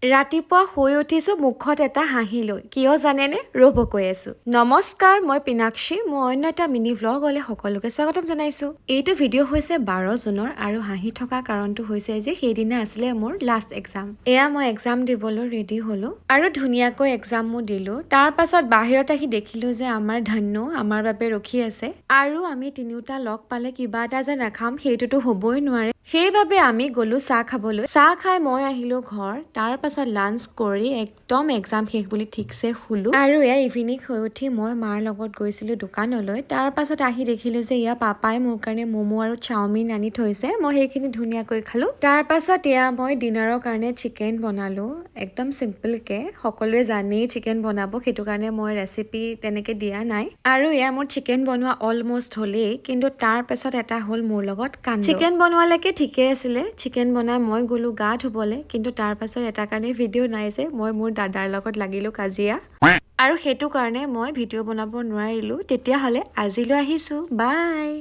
ৰাতিপুৱা শুই উঠিছো মুখত এটা হাঁহি লৈ কিয় জানেনে ৰ'ব কৈ আছো নমস্কাৰ মই পিনাক্ষী মই অন্য এটা মিনি ভ্লগলৈ সকলোকে স্বাগতম জনাইছো এইটো ভিডিঅ' হৈছে 12 জুনৰ আৰু হাঁহি থকা কাৰণটো হৈছে যে সেইদিনা আছিলে মোৰ লাষ্ট এক্সাম এয়া মই এক্সাম দিবলৈ ৰেডি হলো আৰু ধুনীয়াকৈ এক্সাম মই দিলো তাৰ পাছত বাহিৰত আহি দেখিলো যে আমাৰ ধন্যু আমাৰ বাবে ৰখি আছে আৰু আমি তিনিওটা লগ পালে কিবা এটা যে নাখাম সেইটোতো হ'বই নোৱাৰে সেইবাবে আমি গলো চাহ খাবলৈ চাহ খাই মই আহিলো ঘৰ তাৰ পাছত লাঞ্চ কৰি একদম এক্সাম শেষ বুলি ঠিকছে শুলো আৰু এয়া ইভিনিং হৈ উঠি মই মাৰ লগত গৈছিলো দোকানলৈ তাৰ পাছত আহি দেখিলো যে ইয়া পাপাই মোৰ কাৰণে ম'ম' আৰু চাওমিন আনি থৈছে মই সেইখিনি ধুনীয়াকৈ খালো তাৰ পাছত এয়া মই ডিনাৰৰ কাৰণে চিকেন বনালো একদম চিম্পলকে সকলোৱে জানেই চিকেন বনাব সেইটো কাৰণে মই ৰেচিপি তেনেকে দিয়া নাই আৰু এয়া মোৰ চিকেন বনোৱা অলমোষ্ট হ'লেই কিন্তু তাৰ পাছত এটা হ'ল মোৰ লগত কাণ্ড চিকেন বনোৱালৈকে ঠিকে আছিলে চিকেন বনাই মই গ'লো গা ধুবলৈ কিন্তু তাৰ পাছত এটা কাৰণে ভিডিঅ' নাই যে মই মোৰ দাদাৰ লগত লাগিলো কাজিয়া আৰু সেইটো কাৰণে মই ভিডিঅ' বনাব নোৱাৰিলো তেতিয়াহ'লে আজিলৈ আহিছো বাই